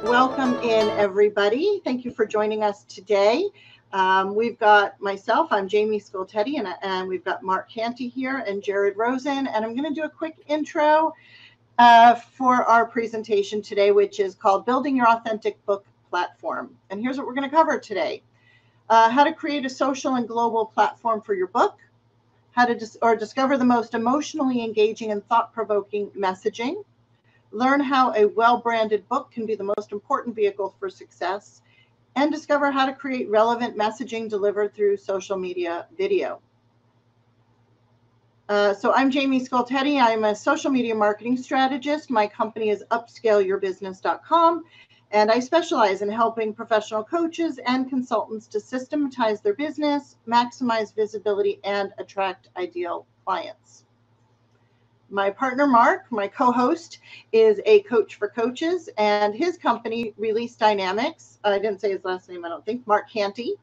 Welcome in, everybody. Thank you for joining us today. We've got myself, I'm Jamie Scoltetti, and we've got Mark Canty here and Jared Rosen. And I'm going to do a quick intro for our presentation today, which is called Building Your Authentic Book Platform. And here's what we're going to cover today. How to create a social and global platform for your book, how to discover the most emotionally engaging and thought-provoking messaging, learn how a well-branded book can be the most important vehicle for success, and discover how to create relevant messaging delivered through social media video. So I'm Jamie Scoltetti. I'm a social media marketing strategist. My company is upscaleyourbusiness.com, and I specialize in helping professional coaches and consultants to systematize their business, maximize visibility, and attract ideal clients. My partner, Mark, my co-host, is a coach for coaches, and his company, Release Dynamics, I didn't say his last name, I don't think, Mark Canty,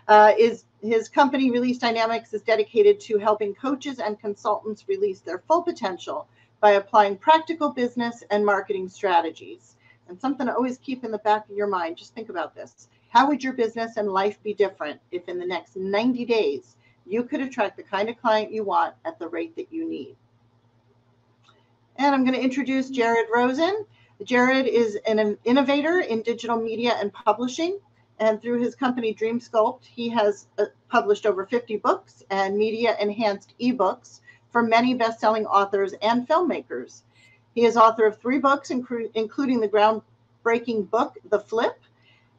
his company, Release Dynamics, is dedicated to helping coaches and consultants release their full potential by applying practical business and marketing strategies. And something to always keep in the back of your mind, just think about this. How would your business and life be different if in the next 90 days you could attract the kind of client you want at the rate that you need? And I'm going to introduce Jared Rosen. Jared is an innovator in digital media and publishing. And through his company, DreamSculpt, he has published over 50 books and media-enhanced ebooks for many best-selling authors and filmmakers. He is author of 3 books, including the groundbreaking book, The Flip.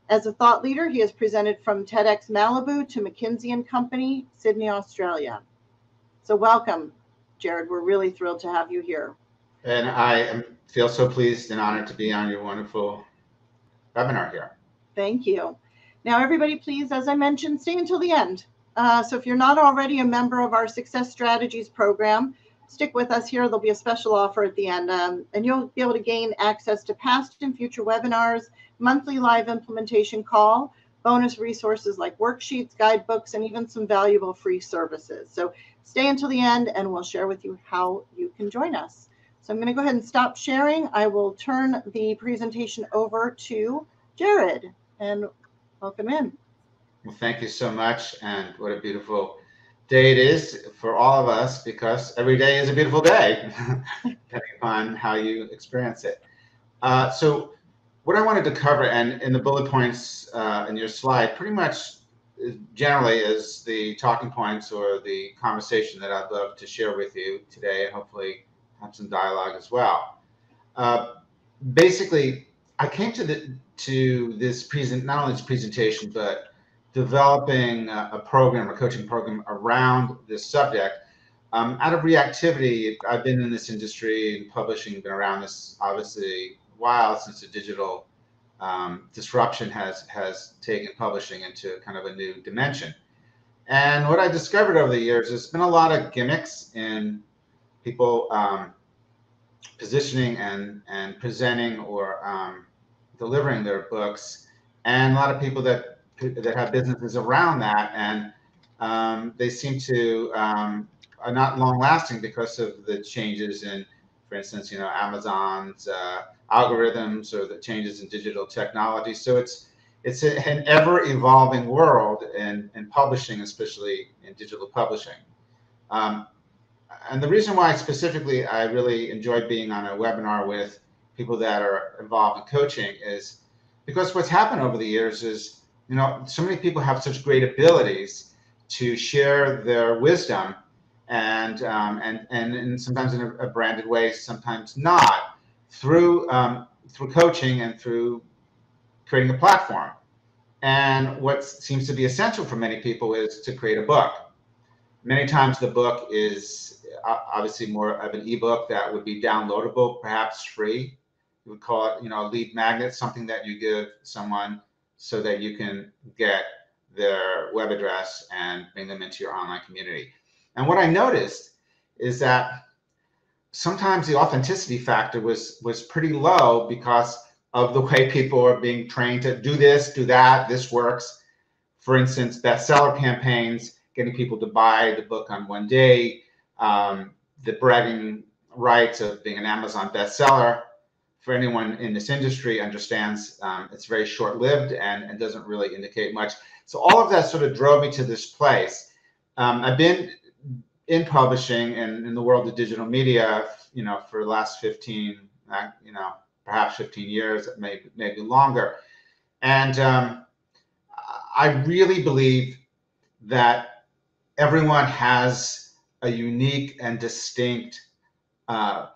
As a thought leader, he has presented from TEDx Malibu to McKinsey & Company, Sydney, Australia. So welcome, Jared. We're really thrilled to have you here. And I feel so pleased and honored to be on your wonderful webinar here. Thank you. Now, everybody, please, as I mentioned, stay until the end. So if you're not already a member of our Success Strategies program, stick with us here. There'll be a special offer at the end, and you'll be able to gain access to past and future webinars, monthly live implementation call, bonus resources like worksheets, guidebooks, and even some valuable free services. So stay until the end, and we'll share with you how you can join us. So I'm going to go ahead and stop sharing. I will turn the presentation over to Jared, and welcome in. Well, thank you so much, and what a beautiful day it is for all of us, because every day is a beautiful day, depending upon how you experience it. So what I wanted to cover, and in the bullet points in your slide, pretty much generally is the talking points or the conversation that I'd love to share with you today, and hopefully have some dialogue as well. Basically, I came to this not only this presentation, but developing a program, a coaching program around this subject out of reactivity. I've been in this industry and publishing, been around this obviously a while, since the digital disruption has taken publishing into kind of a new dimension. And what I discovered over the years, there's been a lot of gimmicks in people positioning and presenting or delivering their books, and a lot of people that have businesses around that, and they seem to are not long lasting because of the changes in, for instance, Amazon's algorithms, or the changes in digital technology. So it's an ever evolving world in publishing, especially in digital publishing. And the reason why specifically I really enjoyed being on a webinar with people that are involved in coaching is because what's happened over the years is, so many people have such great abilities to share their wisdom, and sometimes in a branded way, sometimes not, through coaching and through creating a platform. And what seems to be essential for many people is to create a book. Many times the book is obviously more of an ebook that would be downloadable, perhaps free. You would call it, a lead magnet, something that you give someone so that you can get their web address and bring them into your online community. And what I noticed is that sometimes the authenticity factor was pretty low because of the way people are being trained to do this, do that, this works. For instance, bestseller campaigns, getting people to buy the book on one day, the bragging rights of being an Amazon bestseller, for anyone in this industry understands, it's very short-lived and doesn't really indicate much. So all of that sort of drove me to this place. I've been in publishing and in the world of digital media, for the last 15, perhaps 15 years, maybe longer. And I really believe that everyone has a unique and distinct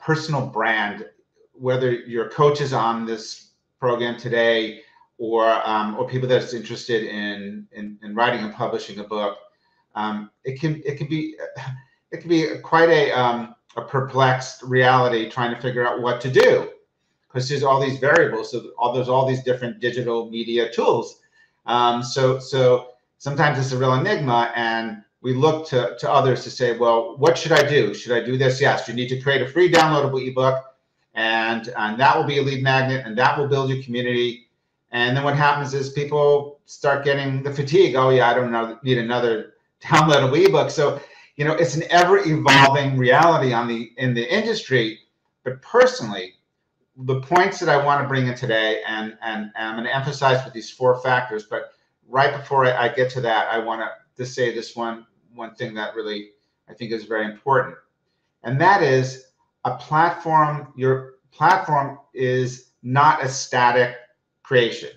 personal brand, whether you're coaches on this program today or people that's interested in writing and publishing a book. It can be quite a perplexed reality trying to figure out what to do, because there's all these variables. So there's all these different digital media tools. So sometimes it's a real enigma, and we look to others to say, well, what should I do? Should I do this? Yes, you need to create a free downloadable ebook, and that will be a lead magnet, and that will build your community. And then what happens is people start getting the fatigue. Oh yeah, I don't need another downloadable ebook. So it's an ever-evolving reality in the industry. But personally, the points that I want to bring in today, and I'm going to emphasize with these 4 factors. But right before I get to that, I want to say this one thing that really I think is very important, and that is your platform is not a static creation.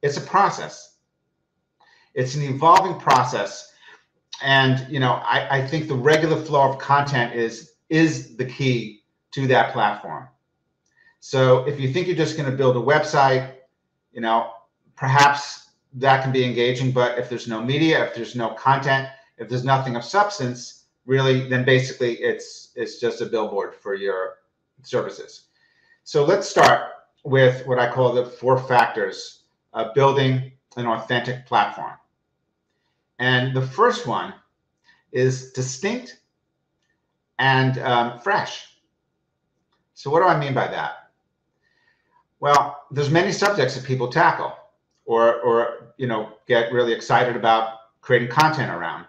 It's a process. It's an evolving process. And I think the regular flow of content is the key to that platform. So if you think you're just going to build a website, perhaps that can be engaging. But if there's no media, if there's no content, if there's nothing of substance, really, then basically it's just a billboard for your services. So let's start with what I call the 4 factors of building an authentic platform. And the first one is distinct and fresh. So what do I mean by that? Well, there's many subjects that people tackle or get really excited about creating content around.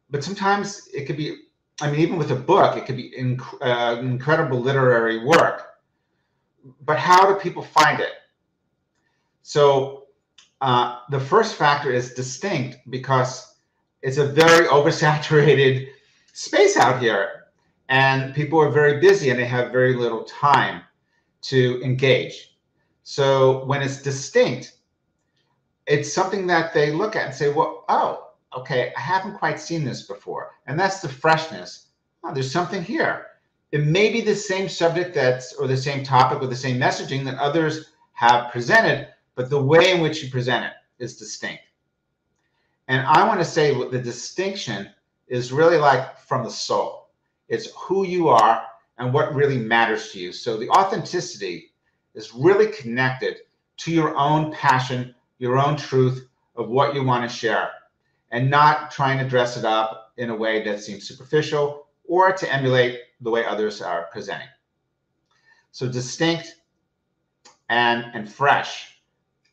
But sometimes it could be, even with a book, it could be incredible literary work. But how do people find it? So the first factor is distinct, because it's a very oversaturated space out here, and people are very busy and they have very little time to engage. So when it's distinct, it's something that they look at and say, well, oh, okay, I haven't quite seen this before. And that's the freshness. Oh, there's something here. It may be the same subject or the same topic or the same messaging that others have presented, but the way in which you present it is distinct. And I want to say what the distinction is really like from the soul. It's who you are and what really matters to you. So the authenticity is really connected to your own passion, your own truth of what you want to share, and not trying to dress it up in a way that seems superficial or to emulate the way others are presenting. So distinct and fresh,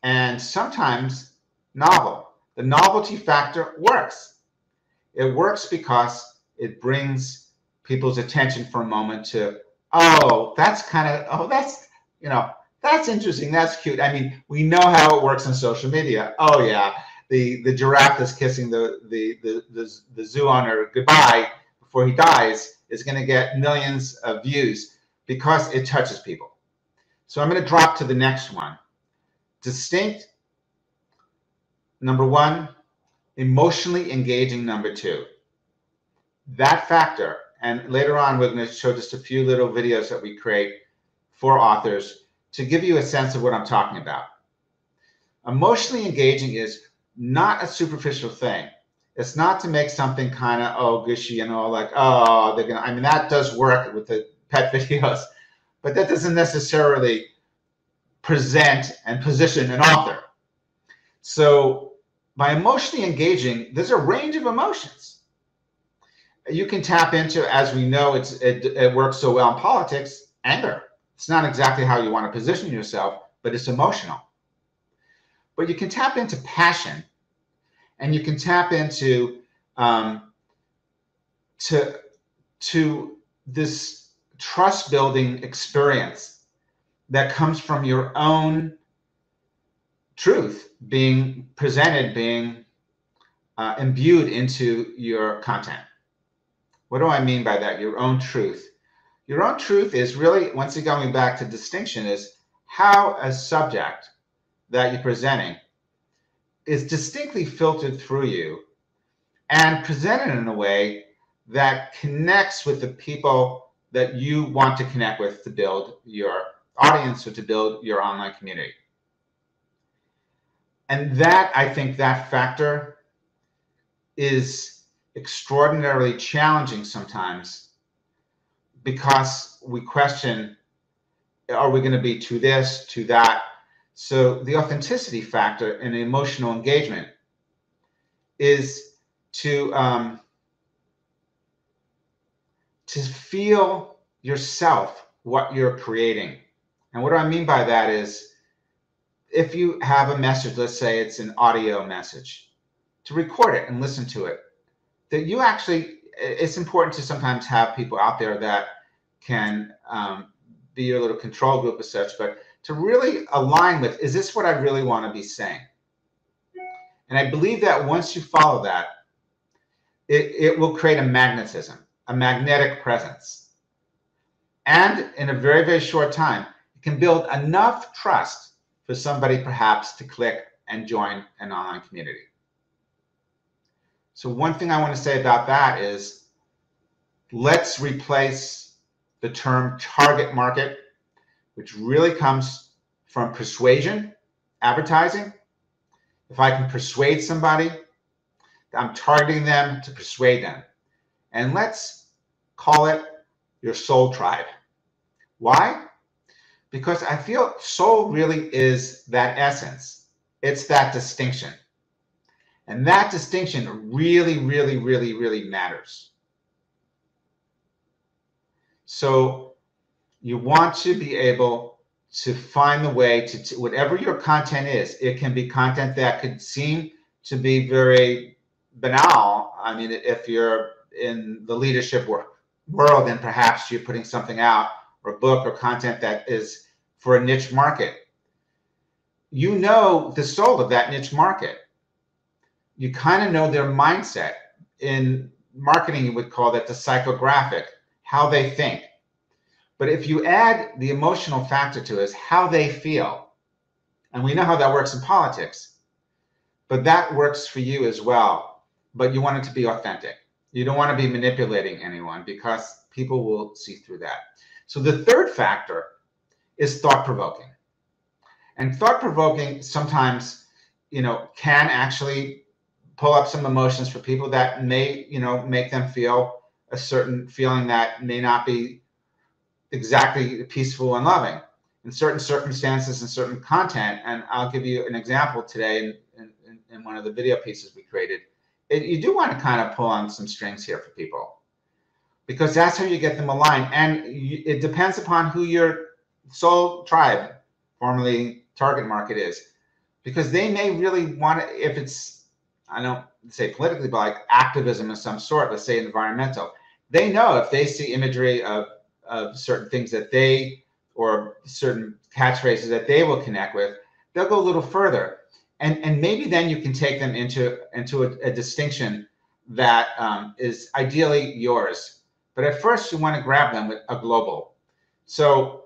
and sometimes novel. The novelty factor works. It works because it brings people's attention for a moment to, that's interesting, that's cute. We know how it works on social media. Oh yeah, the giraffe that's kissing the zoo owner goodbye before he dies is going to get millions of views because it touches people. So I'm going to drop to the next one. Distinct, number 1, emotionally engaging, number 2. That factor, and later on we're going to show just a few little videos that we create for authors to give you a sense of what I'm talking about. Emotionally engaging is not a superficial thing. It's not to make something kind of, gushy, like, they're going to, that does work with the pet videos, but that doesn't necessarily present and position an author. So by emotionally engaging, there's a range of emotions. You can tap into, as we know, it works so well in politics, anger. It's not exactly how you want to position yourself, but it's emotional. But you can tap into passion, and you can tap into to this trust building experience that comes from your own truth being presented, being imbued into your content. What do I mean by that? Your own truth. Your own truth is really, once again, going back to distinction, is how a subject that you're presenting is distinctly filtered through you and presented in a way that connects with the people that you want to connect with to build your audience or to build your online community. And that, I think, that factor is extraordinarily challenging sometimes, because we question, are we going to be to this, to that? So the authenticity factor in emotional engagement is to feel yourself, what you're creating. And what do I mean by that is, if you have a message, let's say it's an audio message, to record it and listen to it. That you actually, it's important to sometimes have people out there that can be your little control group as such, but to really align with, is this what I really want to be saying? And I believe that once you follow that, it will create a magnetism, a magnetic presence. And in a very, very short time, it can build enough trust for somebody perhaps to click and join an online community. So one thing I want to say about that is, let's replace the term target market, which really comes from persuasion, advertising. If I can persuade somebody, I'm targeting them to persuade them. And let's call it your soul tribe. Why? Because I feel soul really is that essence. It's that distinction. And that distinction really, really, really, really matters. So you want to be able to find the way to whatever your content is. It can be content that could seem to be very banal. I mean, if you're in the leadership world, then perhaps you're putting something out, or a book or content that is for a niche market. You know the soul of that niche market. You kind of know their mindset. In marketing, you would call that the psychographic, how they think. But if you add the emotional factor to it, how they feel, and we know how that works in politics, but that works for you as well. But you want it to be authentic. You don't want to be manipulating anyone, because people will see through that. So the third factor is thought-provoking. And thought-provoking sometimes, can actually pull up some emotions for people that may, make them feel a certain feeling that may not be exactly peaceful and loving in certain circumstances and certain content. And I'll give you an example today in one of the video pieces we created. You do want to kind of pull on some strings here for people, because that's how you get them aligned. And it depends upon who your soul tribe, formerly target market, is, because they may really want to, if it's, I don't say politically, but like activism of some sort, let's say environmental, they know if they see imagery of certain things that they, or certain catchphrases that they will connect with, they'll go a little further. And maybe then you can take them into a distinction that is ideally yours. But at first you want to grab them with a global. So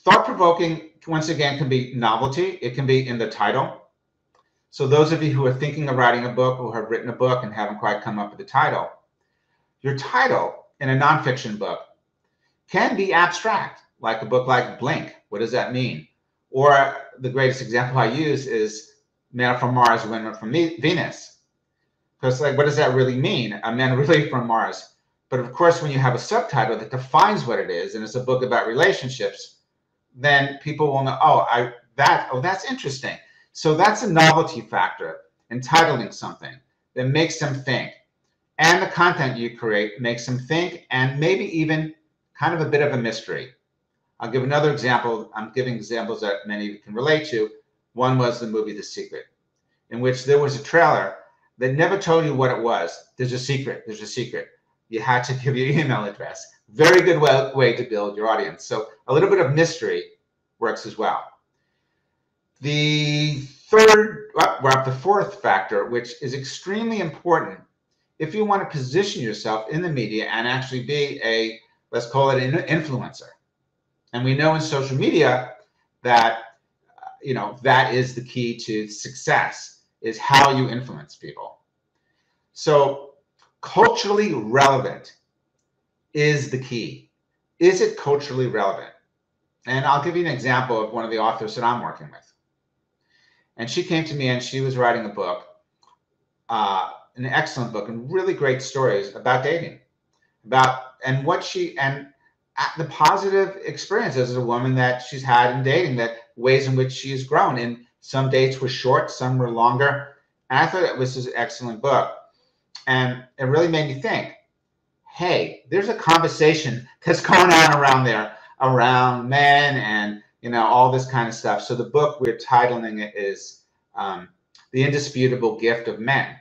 thought-provoking, once again, can be novelty. It can be in the title. So those of you who are thinking of writing a book, or have written a book and haven't quite come up with a title, your title in a nonfiction book can be abstract, like a book like Blink. What does that mean? Or the greatest example I use is Man from Mars, Women from Venus. Because, like, what does that really mean? A man really from Mars. But of course, when you have a subtitle that defines what it is, and it's a book about relationships, then people will know, that's interesting. So that's a novelty factor, entitling something that makes them think. And the content you create makes them think, and maybe even kind of a bit of a mystery. I'll give another example. I'm giving examples that many of you can relate to. One was the movie The Secret, in which there was a trailer that never told you what it was. There's a secret. There's a secret. You had to give your email address. Very good way to build your audience. So a little bit of mystery works as well. The third, we're up the fourth factor, which is extremely important if you want to position yourself in the media and actually be a, let's call it an influencer. And we know in social media that, that is the key to success, is how you influence people. So culturally relevant is the key. Is it culturally relevant? And I'll give you an example of one of the authors that I'm working with. And she came to me and she was writing a book, an excellent book, and really great stories about dating, and the positive experiences as a woman that she's had in dating, that ways in which she's grown. And some dates were short, some were longer. And I thought it was an excellent book. And it really made me think, hey, there's a conversation that's going on around there, around men and, all this kind of stuff. So the book, we're titling it is The Indisputable Gift of Men.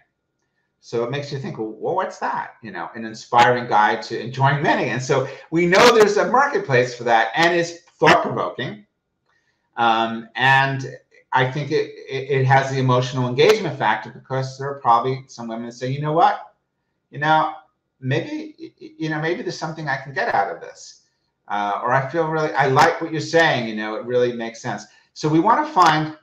So it makes you think, well, what's that? An inspiring guide to enjoying men again. So we know there's a marketplace for that, and it's thought-provoking. And I think it has the emotional engagement factor, because there are probably some women that say, you know what? Maybe there's something I can get out of this. Or I like what you're saying, it really makes sense. So we want to find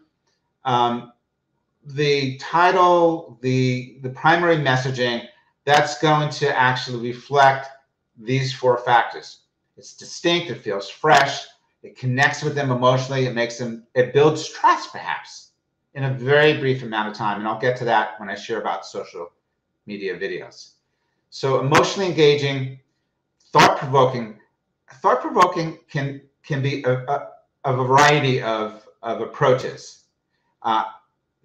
the title, the primary messaging that's going to actually reflect these four factors. It's distinct, it feels fresh, it connects with them emotionally, it builds trust perhaps in a very brief amount of time. And I'll get to that when I share about social media videos. So emotionally engaging, thought-provoking. Thought-provoking can be a variety of approaches.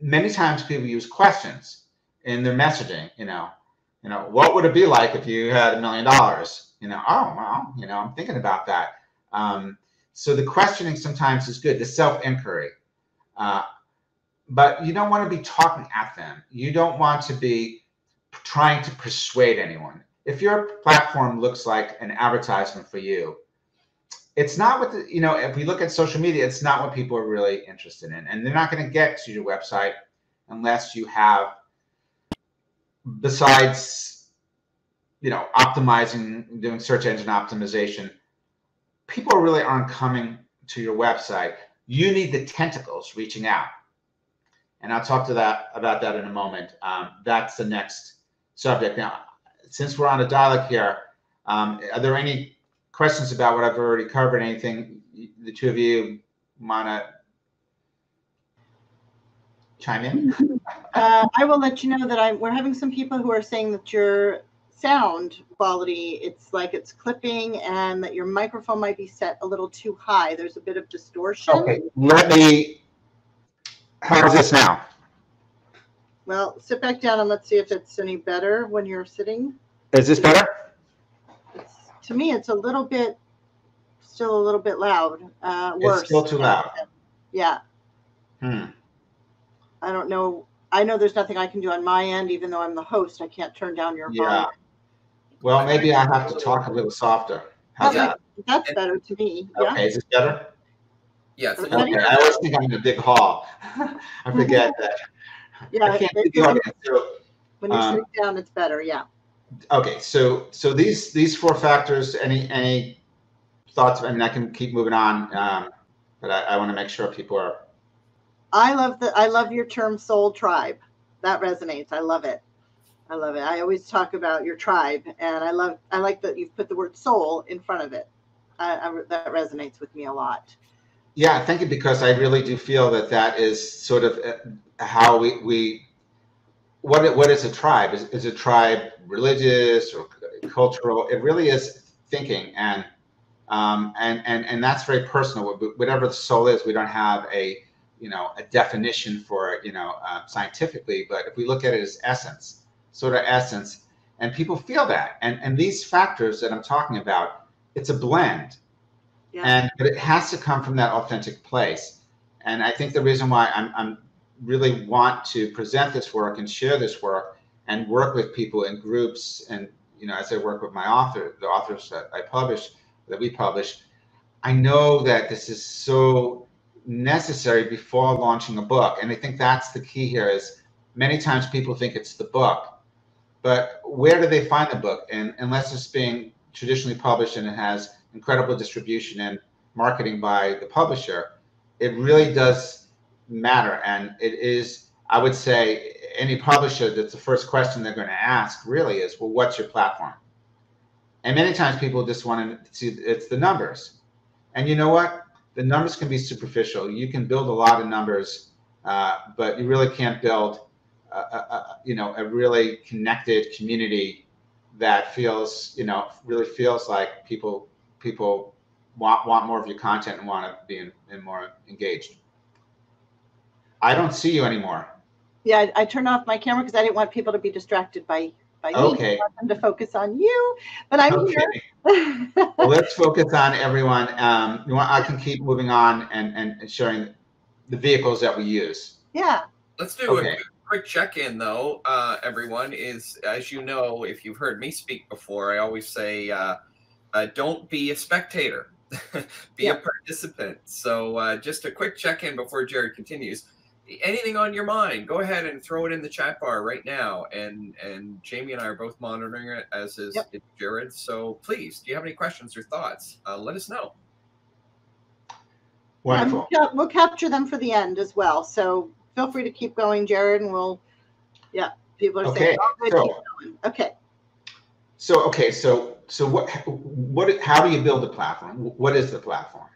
Many times people use questions in their messaging. What would it be like if you had $1 million? I'm thinking about that. So the questioning sometimes is good, the self-inquiry. But you don't want to be talking at them. You don't want to be trying to persuade anyone. If your platform looks like an advertisement for you, it's not what if we look at social media, it's not what people are really interested in. And they're not going to get to your website unless you have, besides, optimizing, doing search engine optimization, people really aren't coming to your website. You need the tentacles reaching out. And I'll talk about that in a moment. That's the next subject. Now, since we're on a dialogue here, are there any questions about what I've already covered? Anything the two of you want to chime in? I will let you know that we're having some people who are saying that your sound quality, it's like it's clipping, and that your microphone might be set a little too high. There's a bit of distortion. Okay, how's this now? Well, sit back down and let's see if it's any better when you're sitting. Is this better? To me, it's still a little bit loud. Worse. It's still too loud. Yeah. I don't know. I know there's nothing I can do on my end, even though I'm the host. I can't turn down your volume. Well, maybe I have to talk a little softer. How's that? That's better to me. Okay, is this better? Yes. Okay, I always think I'm in a big hall. I forget that. Yeah. I can't see the audience. So, when you sit down, it's better. Yeah. Okay, so these four factors. Any thoughts? I mean, I can keep moving on, but I want to make sure people are. I love your term soul tribe. That resonates. I love it. I always talk about your tribe, and I like that you've put the word soul in front of it. That resonates with me a lot. Yeah, thank you, because I really do feel that is sort of how we what is a tribe? Is a tribe religious or cultural? It really is thinking, and that's very personal. Whatever the soul is, we don't have a definition for it, scientifically, but if we look at it as essence, sort of essence, and people feel that, and these factors that I'm talking about, it's a blend. Yeah. But it has to come from that authentic place. And I think the reason why I'm really want to present this work and share this work and work with people in groups and as I work with my the authors that we publish, I know that this is so necessary before launching a book. And I think that's the key here is many times people think it's the book, but where do they find the book? And unless it's being traditionally published and it has incredible distribution and marketing by the publisher, it really does matter. And it is, I would say, any publisher, that's the first question they're going to ask really is, well, what's your platform? And many times people just want to see it's the numbers. And you know what? The numbers can be superficial. You can build a lot of numbers, but you really can't build a really connected community that feels, really feels like people want more of your content and want to be more engaged. I don't see you anymore. Yeah, I turned off my camera because I didn't want people to be distracted by me. Okay. I want them to focus on you, but I'm here. Well, let's focus on everyone. I can keep moving on and sharing the vehicles that we use. Yeah. Let's do a quick check-in, though. Everyone is, as you know, if you've heard me speak before, I always say, don't be a spectator, be a participant. So just a quick check-in before Jared continues. Anything on your mind, go ahead and throw it in the chat bar right now. And Jamie and I are both monitoring it, as is Jared. So please, do you have any questions or thoughts? Let us know. Wonderful. We'll capture them for the end as well. So feel free to keep going, Jared, and we'll, people are saying, oh, good, keep going. Okay. So how do you build a platform? What is the platform?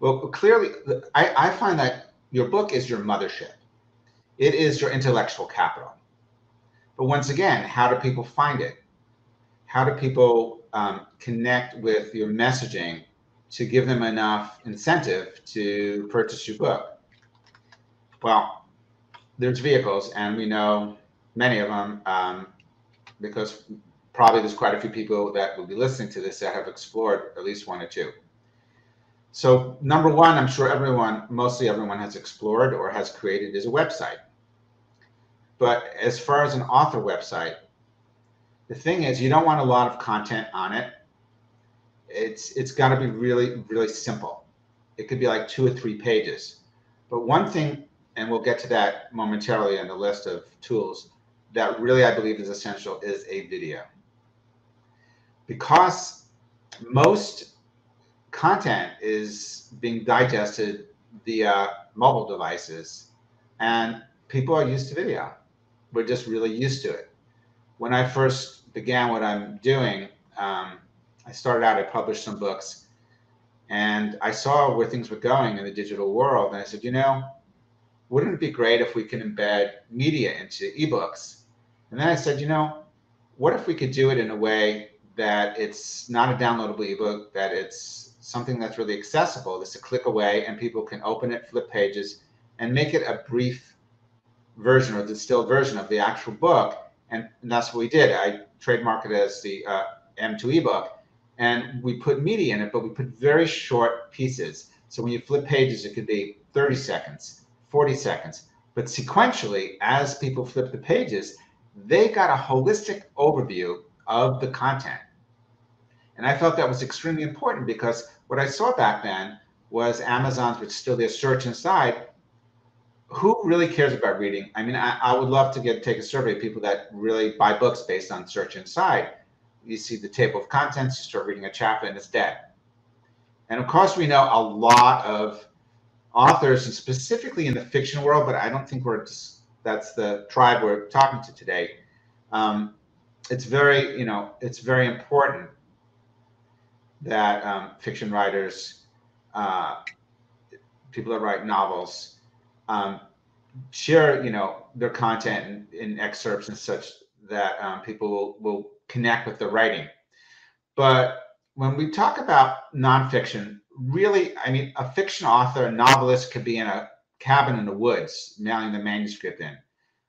Well, clearly, I find that your book is your mothership. It is your intellectual capital. But once again, how do people find it? How do people connect with your messaging to give them enough incentive to purchase your book? Well, there's vehicles, and we know many of them because probably there's quite a few people that will be listening to this that have explored at least one or two. So number one, I'm sure mostly everyone has explored or has created is a website. But as far as an author website, the thing is you don't want a lot of content on it. It's got to be really, really simple. It could be like 2 or 3 pages. But one thing, and we'll get to that momentarily in the list of tools, that really I believe is essential is a video. Because most content is being digested via mobile devices, and people are used to video. We're just really used to it. When I first began what I'm doing, I started out, I published some books, and I saw where things were going in the digital world, and I said, wouldn't it be great if we can embed media into ebooks? And then I said, what if we could do it in a way that it's not a downloadable ebook, that it's something that's really accessible, that's a click away, and people can open it, flip pages, and make it a brief version or distilled version of the actual book. And that's what we did. I trademarked it as the M2 ebook, and we put media in it, but we put very short pieces. So when you flip pages, it could be 30 seconds, 40 seconds. But sequentially, as people flip the pages, they got a holistic overview of the content. And I felt that was extremely important because what I saw back then was Amazon's, which still their search inside. Who really cares about reading? I mean, I would love to take a survey of people that really buy books based on search inside. You see the table of contents, you start reading a chapter, and it's dead. And of course, we know a lot of authors, and specifically in the fiction world, but I don't think that's the tribe we're talking to today. It's very, it's very important that fiction writers, people that write novels, share, their content in excerpts and such that people will connect with the writing. But when we talk about nonfiction, really, I mean, a fiction author, a novelist could be in a cabin in the woods, mailing the manuscript in.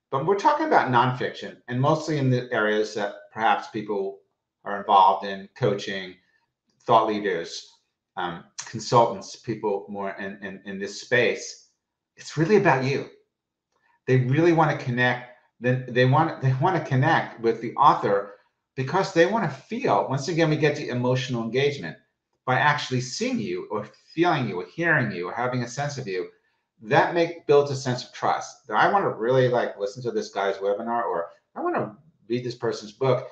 But we're talking about nonfiction, and mostly in the areas that perhaps people are involved in: coaching, thought leaders, consultants, people more in this space. It's really about you. They really want to connect. They want to connect with the author because they want to feel, once again, we get the emotional engagement by actually seeing you or feeling you or hearing you or having a sense of you. That builds a sense of trust. That I want to really like listen to this guy's webinar, or I want to read this person's book,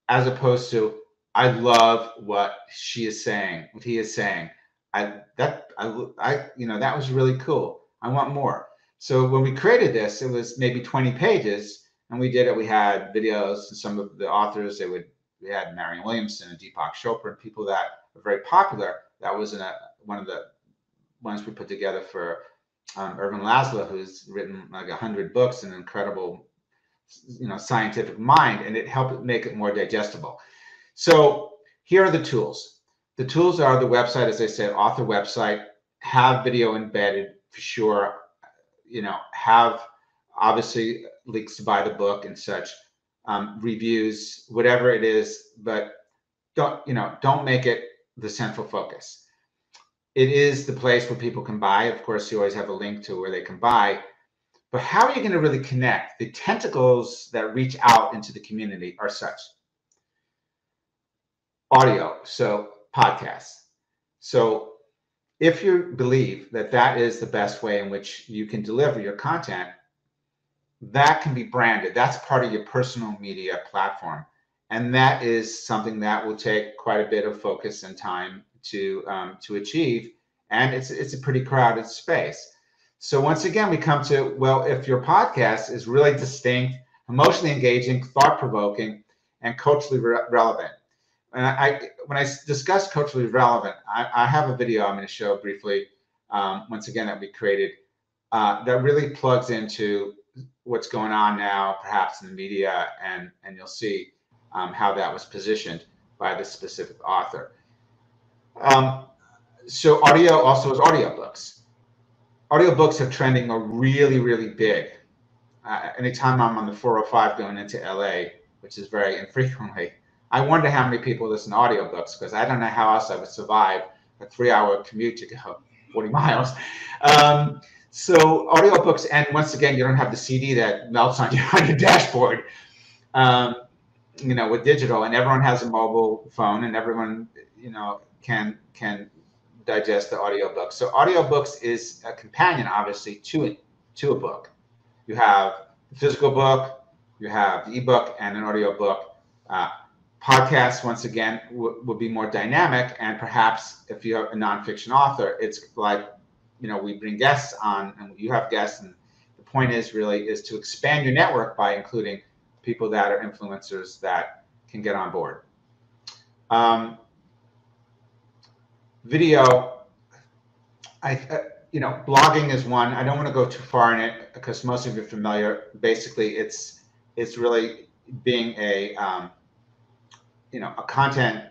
as opposed to I love what she is saying, what he is saying. That was really cool. I want more. So when we created this, it was maybe 20 pages, and we did it. We had videos, and some of the authors. We had Marianne Williamson and Deepak Chopra, and people that are very popular. That was one of the ones we put together for Ervin Laszlo, who's written like 100 books, an incredible, scientific mind, and it helped make it more digestible. So here are the tools. The tools are the website, as I said, author website, have video embedded for sure, have obviously links to buy the book and such, reviews, whatever it is, but don't make it the central focus. It is the place where people can buy. Of course, you always have a link to where they can buy. But how are you going to really connect? The tentacles that reach out into the community are such. Audio, so podcasts. So if you believe that that is the best way in which you can deliver your content, that can be branded. That's part of your personal media platform. And that is something that will take quite a bit of focus and time to achieve, and it's a pretty crowded space. So once again, we come to, well, if your podcast is really distinct, emotionally engaging, thought-provoking, and culturally relevant. And when I discuss culturally relevant, I have a video I'm going to show briefly, once again, that we created, that really plugs into what's going on now, perhaps in the media, and you'll see how that was positioned by this specific author. So audio also is audiobooks. Audiobooks are trending are really, really big. Anytime I'm on the 405 going into LA, which is very infrequently, I wonder how many people listen to audiobooks, because I don't know how else I would survive a 3-hour commute to go 40 miles. So audiobooks, and once again, you don't have the CD that melts on your dashboard, with digital, and everyone has a mobile phone, and everyone, can digest the audiobook. So audiobooks is a companion, obviously, to a book. You have the physical book, you have the ebook, and an audiobook. Podcasts, once again, will be more dynamic, and perhaps if you're a nonfiction author, it's like, we bring guests on, and you have guests, and the point is to expand your network by including people that are influencers that can get on board. Video, blogging is one. I don't want to go too far in it because most of you are familiar. Basically, it's really being a content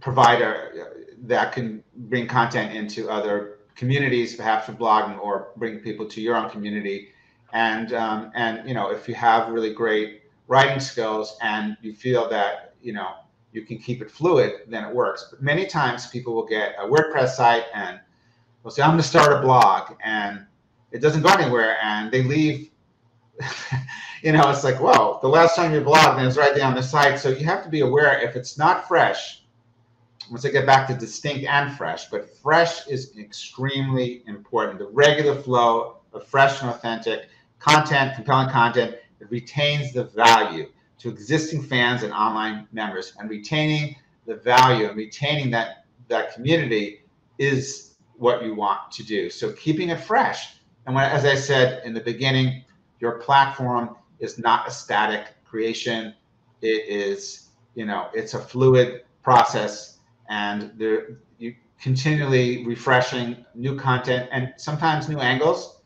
provider that can bring content into other communities, perhaps for blogging, or bring people to your own community. And if you have really great writing skills and you feel that you can keep it fluid, then it works. But many times people will get a WordPress site and they'll say, I'm going to start a blog, and it doesn't go anywhere, and they leave. It's like, well, the last time you blogged, and it's right there on the site. So you have to be aware if it's not fresh. Once I get back to distinct and fresh, but fresh is extremely important. The regular flow of fresh and authentic content, compelling content, that retains the value to existing fans and online members, and retaining the value and retaining that community is what you want to do. So keeping it fresh. And as I said in the beginning, your platform is not a static creation. It is, it's a fluid process, and you continually refreshing new content and sometimes new angles,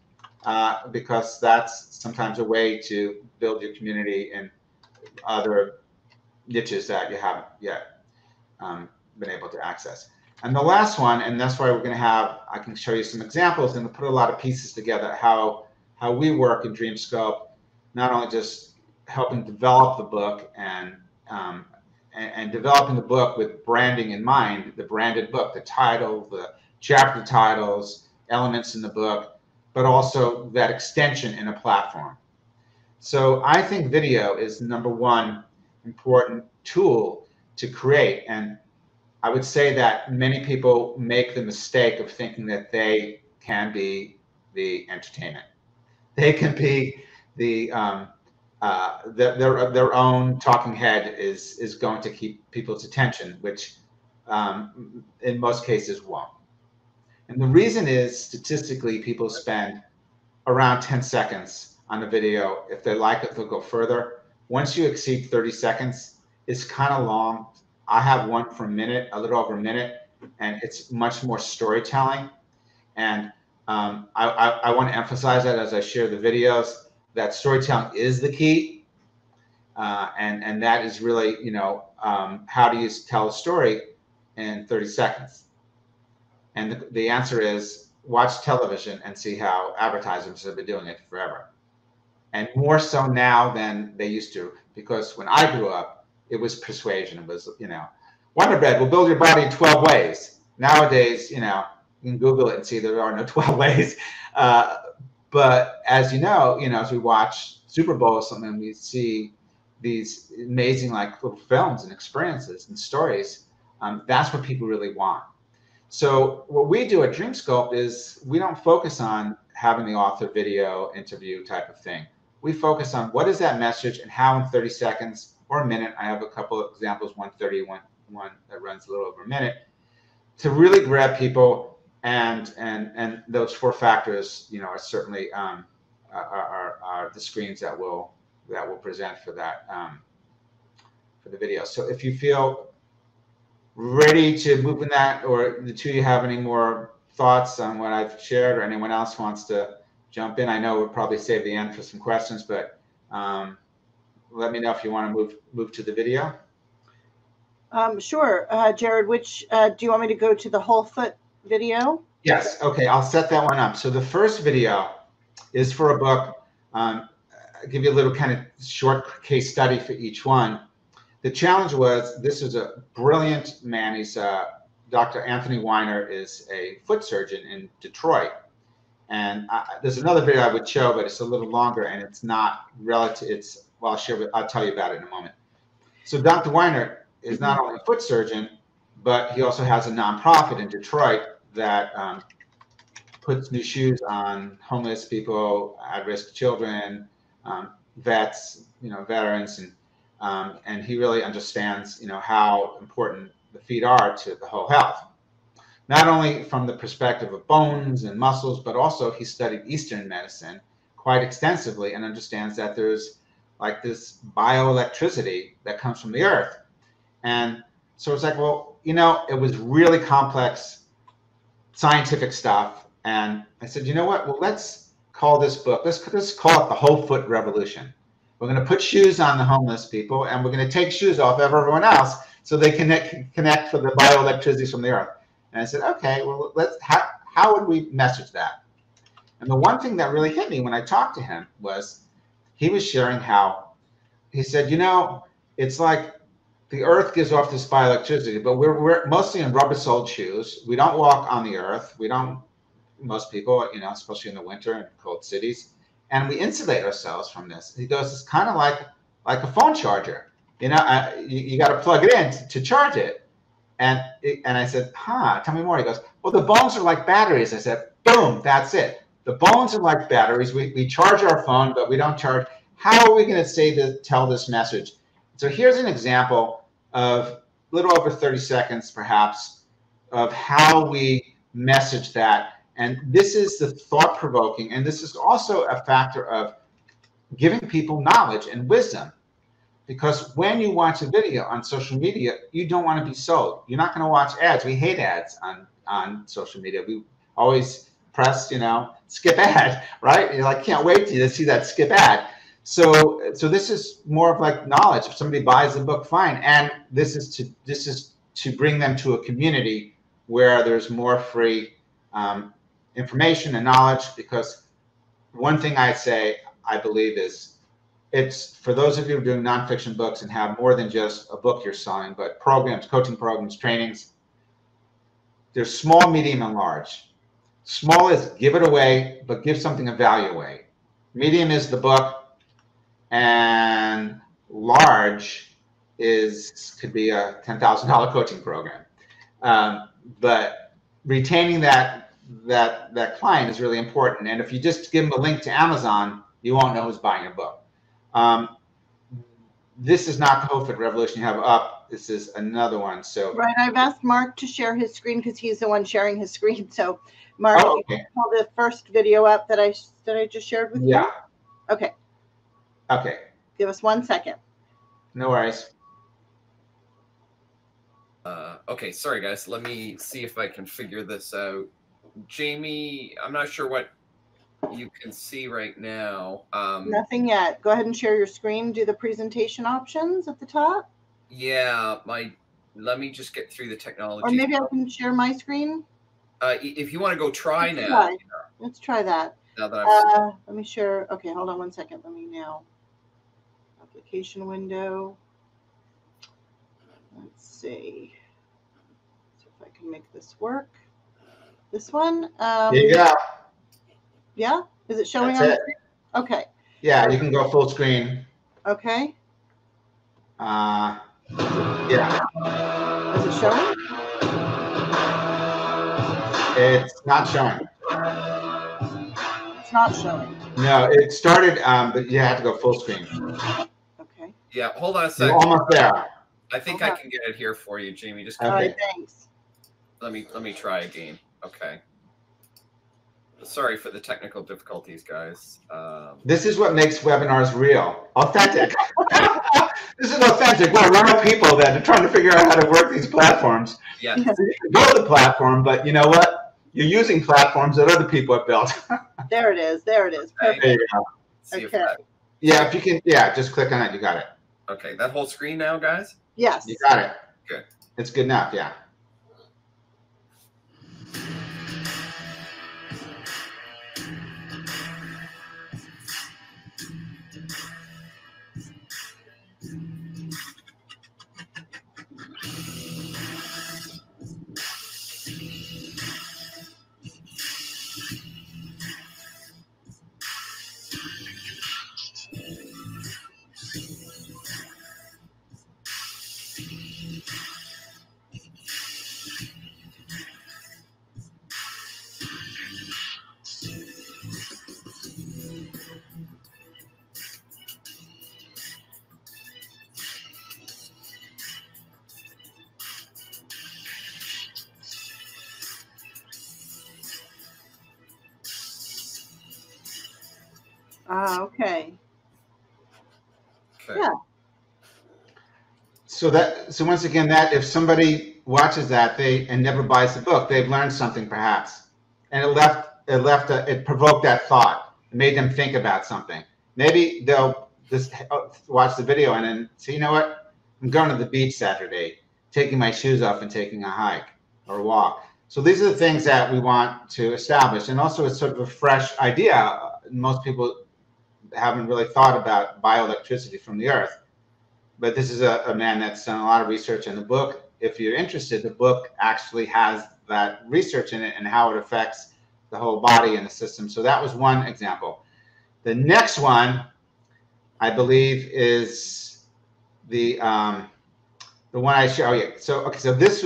because that's sometimes a way to build your community in other niches that you haven't yet been able to access. And the last one, and that's why we're going to have, I can show you some examples and put a lot of pieces together, how we work in DreamScope, not only just helping develop the book and developing the book with branding in mind, the branded book, the title, the chapter titles, elements in the book, but also that extension in a platform. So I think video is number one important tool to create. And I would say that many people make the mistake of thinking that they can be the entertainment. They can be their own talking head is going to keep people's attention, which in most cases won't. And the reason is, statistically, people spend around 10 seconds on a video. If they like it, they'll go further. Once you exceed 30 seconds, it's kind of long. I have one for a minute, a little over a minute, and it's much more storytelling. And I want to emphasize that as I share the videos, that storytelling is the key. And that is really, how do you tell a story in 30 seconds? And the answer is watch television and see how advertisers have been doing it forever. And more so now than they used to, because when I grew up, it was persuasion. It was, Wonder Bread will build your body in 12 ways. Nowadays, you can Google it and see there are no 12 ways. But as as we watch Super Bowl or something, we see these amazing little films and experiences and stories. That's what people really want. So what we do at DreamSculpt is we don't focus on having the author video interview type of thing. We focus on what is that message and how in 30 seconds or a minute. I have a couple of examples, 1:30, one that runs a little over a minute, to really grab people. And those four factors, are certainly are the screens that will present for that for the video. So if you feel ready to move in that, or the two of you have any more thoughts on what I've shared, or anyone else wants to jump in, I know we'll probably save the end for some questions, but let me know if you want to move to the video. Sure, Jared. Which do you want me to go to the whole foot video? Yes. Okay, I'll set that one up. So the first video is for a book. I'll give you a little kind of short case study for each one. The challenge was, this is a brilliant man. He's Dr. Anthony Weiner is a foot surgeon in Detroit. And there's another video I would show, but it's a little longer and it's not relative. I'll tell you about it in a moment. So Dr. Weiner is not only a foot surgeon, but he also has a nonprofit in Detroit that puts new shoes on homeless people, at-risk children, vets, veterans, and he really understands, how important the feet are to the whole health. Not only from the perspective of bones and muscles, but also he studied Eastern medicine quite extensively and understands that there's this bioelectricity that comes from the earth. And so it's well, it was really complex scientific stuff. And I said, you know what? Well, let's call this book, let's call it The Whole Foot Revolution. We're going to put shoes on the homeless people, and we're going to take shoes off everyone else so they connect for the bioelectricity from the earth. And I said, okay, well, how would we message that? And the one thing that really hit me when I talked to him was he was sharing how he said, it's like the earth gives off this bioelectricity, but we're mostly in rubber-soled shoes. We don't walk on the earth. Most people, especially in the winter in cold cities, and we insulate ourselves from this. He goes, it's kind of like a phone charger. You got to plug it in to charge it. And I said, tell me more. He goes, well, the bones are like batteries. I said, boom, that's it. The bones are like batteries. We charge our phone, but we don't charge. How are we going to tell this message? So here's an example of a little over 30 seconds, perhaps, of how we message that. And this is the thought-provoking, and this is also a factor of giving people knowledge and wisdom. Because when you watch a video on social media, you don't want to be sold. You're not going to watch ads. We hate ads on social media. We always press, skip ad, right? You're can't wait to see that skip ad. So this is more of knowledge. If somebody buys the book, fine. And this is to bring them to a community where there's more free information and knowledge. Because one thing I believe is, it's for those of you who are doing nonfiction books and have more than just a book you're selling, but programs, coaching programs, trainings. There's small, medium, and large. Small is give it away, but give something of value away. Medium is the book. and large could be a $10,000 coaching program. But retaining that client is really important. And if you just give them a link to Amazon, you won't know who's buying your book. This is not the Whole Foot Revolution you have up. This is another one. So right, I've asked Mark to share his screen because he's the one sharing his screen. So Mark, okay. you can pull the first video up that I just shared with you. Okay. Okay. Give us 1 second. No worries. Okay, sorry guys. Let me see if I can figure this out. Jamie, I'm not sure what you can see right now. Nothing yet. Go ahead and share your screen. Do the presentation options at the top. Yeah, let me just get through the technology. Or maybe I can share my screen. If you want to go try now. Let's try that. Now that let me share. Okay, hold on 1 second. Let me now. Application window. Let's see. So if I can make this work. This one. There you go. Yeah? Is it showing That's on it. the screen? Okay. Yeah, you can go full screen. Okay. Yeah. Is it showing? It's not showing. It's not showing. No, it started, but you have to go full screen. Okay. Yeah, hold on a second. You're almost there. I think I can get it here for you, Jamie. Just all right, thanks. Let me try again. Okay. Sorry for the technical difficulties, guys. This is what makes webinars real. Authentic. This is authentic. We're real people that are trying to figure out how to work these platforms. Yeah. So you can build a platform, but you know what? You're using platforms that other people have built. There it is. There it is. Perfect. There you go. See Okay. Yeah, if you can, just click on it. You got it. Okay, that whole screen now, guys? Yes. You got it. Good. It's good enough, yeah. Okay. Okay. Yeah. So once again, that if somebody watches that and never buys the book, they've learned something perhaps, and it provoked that thought, it made them think about something. Maybe they'll just watch the video and then say, you know what, I'm going to the beach Saturday, taking my shoes off and taking a hike or a walk. So these are the things that we want to establish, and also it's sort of a fresh idea. Most people haven't really thought about bioelectricity from the earth. But this is a man that's done a lot of research in the book. If you're interested, the book actually has that research in it and how it affects the whole body and the system. So that was one example. The next one, I believe, is the one I share. Oh yeah. So this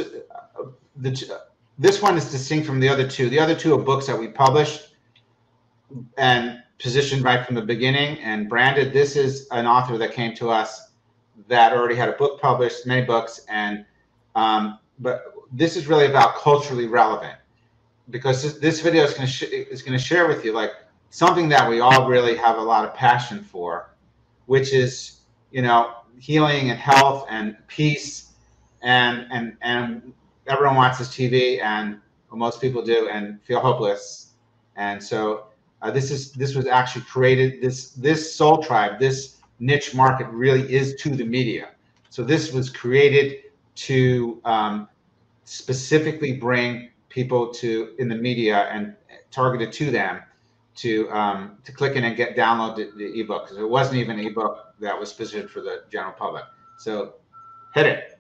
one is distinct from the other two. The other two are books that we published and positioned right from the beginning and branded. This is an author that came to us that already had a book published, many books, and but this is really about culturally relevant, because this video is going to share with you like something that we all really have a lot of passion for, which is, you know, healing and health and peace, and everyone watches TV, and well, most people do, and feel hopeless. And so this was actually created, this soul tribe, this niche market really is to the media. So this was created to specifically bring people in the media and targeted to them to click in and download the ebook, because it wasn't even an ebook that was positioned for the general public. So hit it.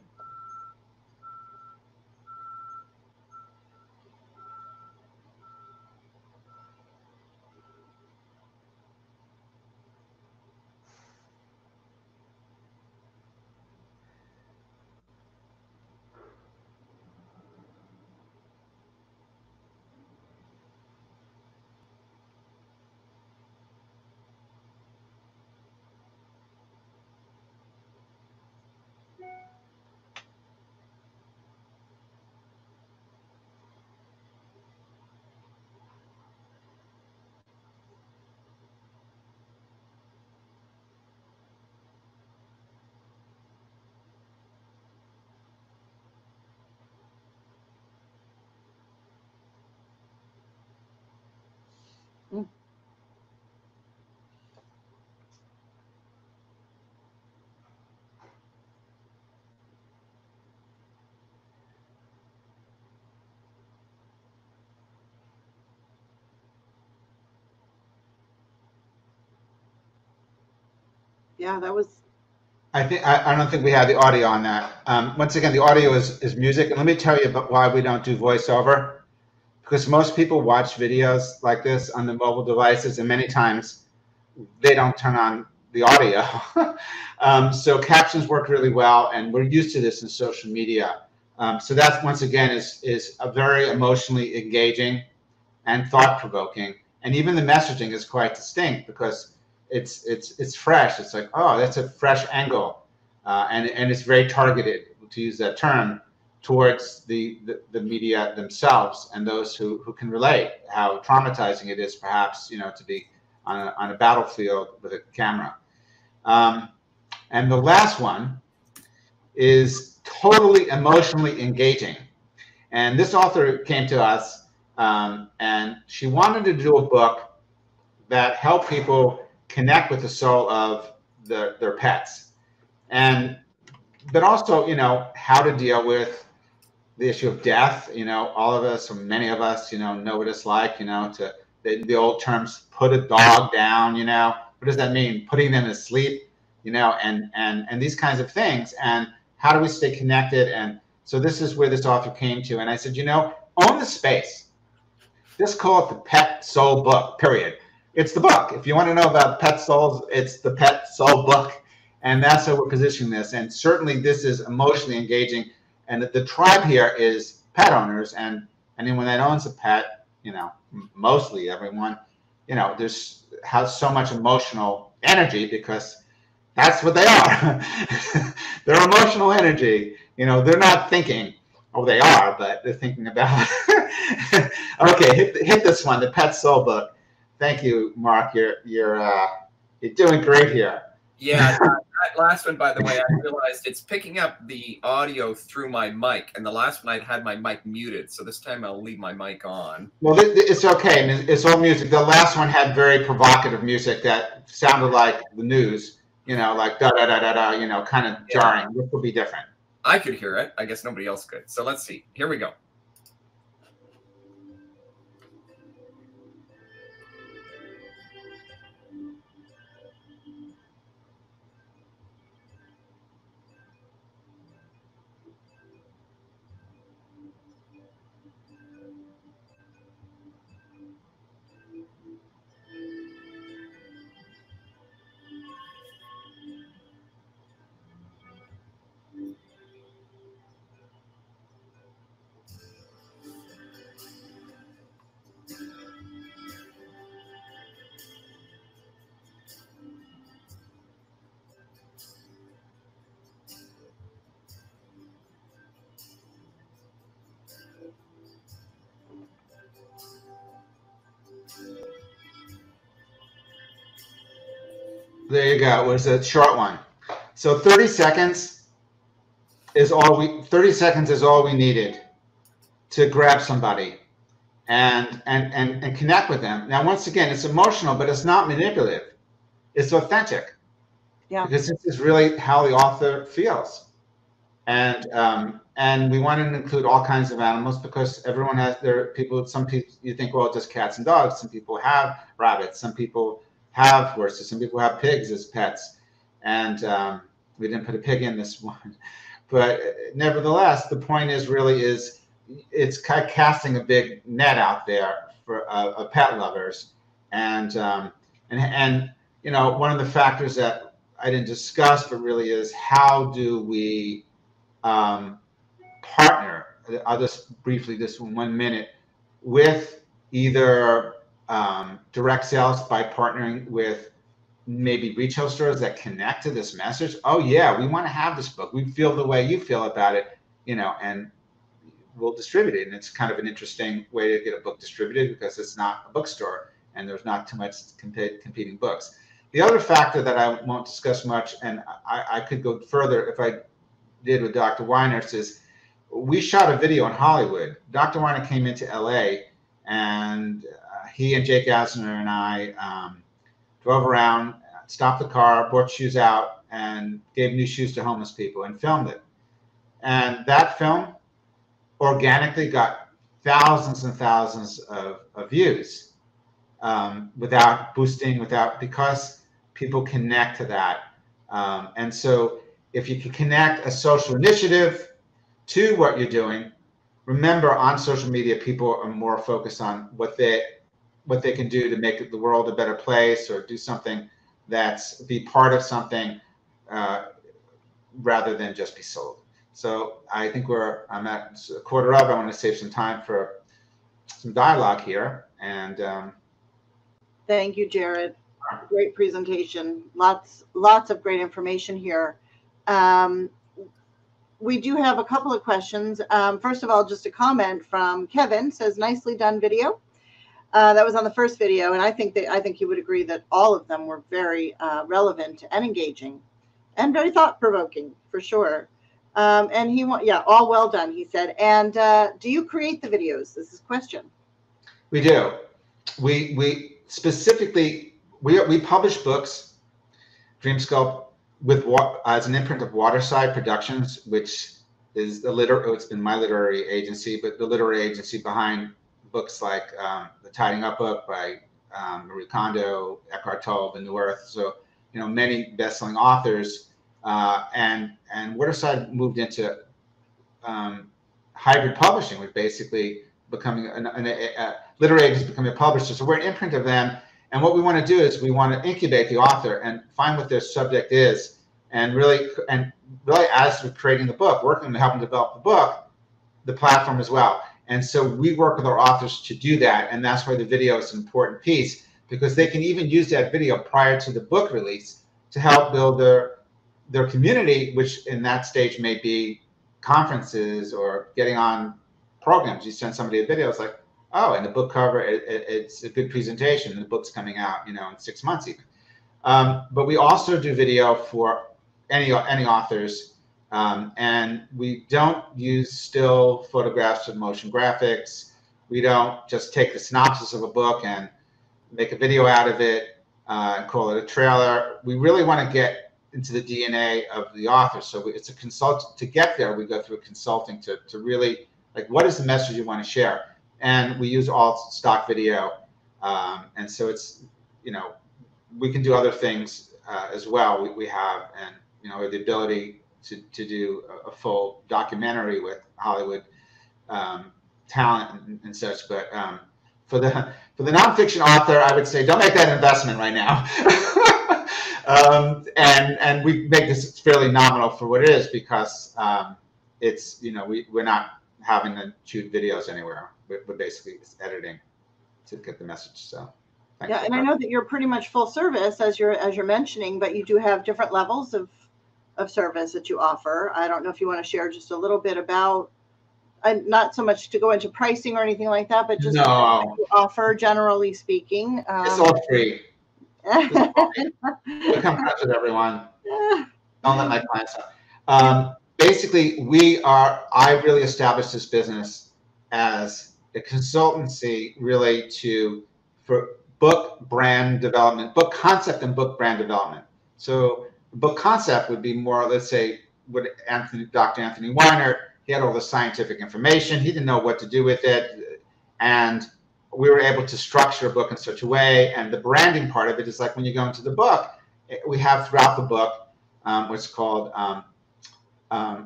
Yeah, that was. I don't think we have the audio on that. Once again, the audio is music, and let me tell you about why we don't do voiceover. Because most people watch videos like this on the mobile devices, and many times they don't turn on the audio. So captions work really well, and we're used to this in social media. So that's, once again, is a very emotionally engaging and thought-provoking, and even the messaging is quite distinct because it's fresh. It's like, oh, that's a fresh angle, and it's very targeted, to use that term, towards the media themselves and those who can relate how traumatizing it is, perhaps, to be on a battlefield with a camera. And the last one is totally emotionally engaging. And this author came to us, and she wanted to do a book that helped people connect with the soul of their pets, but also, how to deal with the issue of death. All of us, or many of us, know what it's like, to the old terms, put a dog down. What does that mean? Putting them to sleep, and these kinds of things. And how do we stay connected? And so this is where this author came to. And I said, own the space. Just call it the Pet Soul Book, period. It's the book. If you want to know about pet souls, it's the Pet Soul Book. And that's how we're positioning this. And certainly this is emotionally engaging. And the tribe here is pet owners, and anyone that owns a pet, mostly everyone, there's has so much emotional energy, because that's what they are. They're emotional energy. They're not thinking. Oh, they are, but they're thinking about it. Okay, hit this one, the Pet Soul Book. Thank you, Mark. You're doing great here. Yeah, that last one, by the way, I realized it's picking up the audio through my mic, and the last one I'd had my mic muted, so this time I'll leave my mic on. Well, it's okay. It's all music. The last one had very provocative music that sounded like the news, like da-da-da-da-da, kind of jarring. This will be different. I could hear it. I guess nobody else could. So let's see. Here we go. There you go. It was a short one. So 30 seconds is all we needed to grab somebody and connect with them. Now, once again, it's emotional, but it's not manipulative. It's authentic. Yeah. Because this is really how the author feels. And we wanted to include all kinds of animals, because everyone has some people, you think, well, just cats and dogs. Some people have rabbits. Some people have horses. Some people have pigs as pets. And we didn't put a pig in this one. But nevertheless, the point is it's kind of casting a big net out there for pet lovers. And one of the factors that I didn't discuss, but really is, how do we partner? I'll just briefly, this 1 minute, with either direct sales by partnering with maybe retail stores that connect to this message. Oh yeah, we want to have this book. We feel the way you feel about it, and we'll distribute it. And it's kind of an interesting way to get a book distributed, because it's not a bookstore and there's not too much competing books. The other factor that I won't discuss much, and I could go further if I did with Dr. Weiners, is we shot a video in Hollywood. Dr. Weiner came into LA, and he and Jake Asner and I drove around, stopped the car, brought shoes out, and gave new shoes to homeless people and filmed it. And that film organically got thousands and thousands of views without boosting, because people connect to that. And so if you can connect a social initiative to what you're doing, remember on social media, people are more focused on what they can do to make the world a better place, or do something be part of something, rather than just be sold. So I think I'm at a quarter of. I want to save some time for some dialogue here. And thank you, Jared. Great presentation. Lots of great information here. We do have a couple of questions. First of all, just a comment from Kevin, says, nicely done video. That was on the first video, and I think he would agree that all of them were very relevant and engaging, and very thought-provoking for sure. And all well done, he said. And do you create the videos? This is a question. We do. We specifically we publish books, Dreamsculpt, as an imprint of Waterside Productions, which is it's been my literary agency, but the literary agency behind books like the Tidying Up book by Marie Kondo, Eckhart Tolle, The New Earth. So, many best-selling authors, and Waterside moved into hybrid publishing, which basically becoming a literary agency, becoming a publisher. So we're an imprint of them. And what we want to do is we want to incubate the author and find what their subject is, and really as we're creating the book, working to help them develop the book, the platform as well. And so we work with our authors to do that, and that's why the video is an important piece, because they can even use that video prior to the book release to help build their community, which in that stage may be conferences or getting on programs. You send somebody a video, it's like, oh, and the book cover, it's a good presentation, and the book's coming out, in 6 months even. But we also do video for any authors, and we don't use still photographs or motion graphics. We don't just take the synopsis of a book and make a video out of it and call it a trailer. We really want to get into the DNA of the author. So it's a consult. To get there, we go through a consulting to really, like, what is the message you want to share? And we use all stock video. And so it's, we can do other things as well. We have, and, the ability to do a full documentary with Hollywood talent and such. But for the nonfiction author, I would say don't make that investment right now. And we make this fairly nominal for what it is, because it's, we're not having to shoot videos anywhere. We're basically just editing to get the message. So yeah, and I know that you're pretty much full service, as you're mentioning, but you do have different levels of service that you offer. I don't know if you want to share just a little bit about, not so much to go into pricing or anything like that, but just what you offer, generally speaking. It's all free. Become friends with everyone. Don't let my clients know. Basically, I really established this business as a consultancy, really for book brand development, book concept and book brand development. So book concept would be more, let's say, Dr. Anthony Weiner, he had all the scientific information. He didn't know what to do with it. And we were able to structure a book in such a way. And the branding part of it is like when you go into the book, we have throughout the book what's called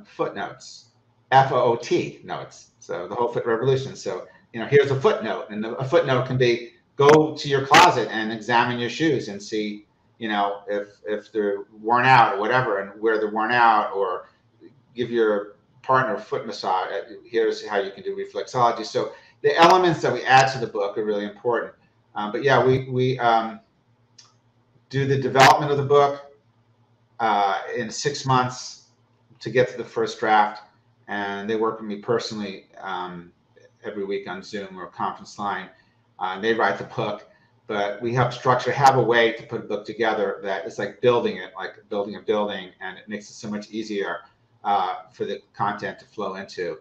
footnotes, FOOT notes. So the whole foot revolution. So, here's a footnote, and a footnote can be, go to your closet and examine your shoes and see, if they're worn out or whatever, and where they're worn out, or give your partner a foot massage. Here's how you can do reflexology. So the elements that we add to the book are really important. But yeah, we do the development of the book in 6 months to get to the first draft, and they work with me personally every week on Zoom or conference line. They write the book, but we have have a way to put a book together that is like building it, like building a building, and it makes it so much easier for the content to flow into.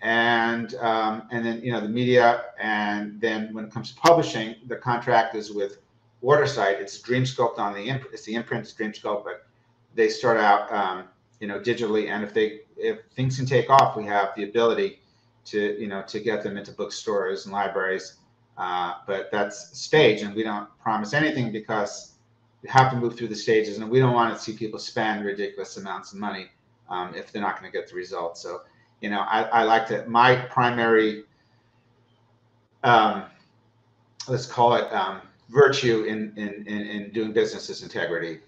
And then, the media, and then when it comes to publishing, the contract is with Waterside. It's Dreamsculpt on the imprint. It's the imprint, it's Dreamsculpt, but they start out, digitally. And if things can take off, we have the ability to get them into bookstores and libraries. But that's stage, and we don't promise anything, because have to move through the stages, and we don't want to see people spend ridiculous amounts of money if they're not going to get the results. So, you know, I like to, my primary, let's call it virtue in doing business is integrity.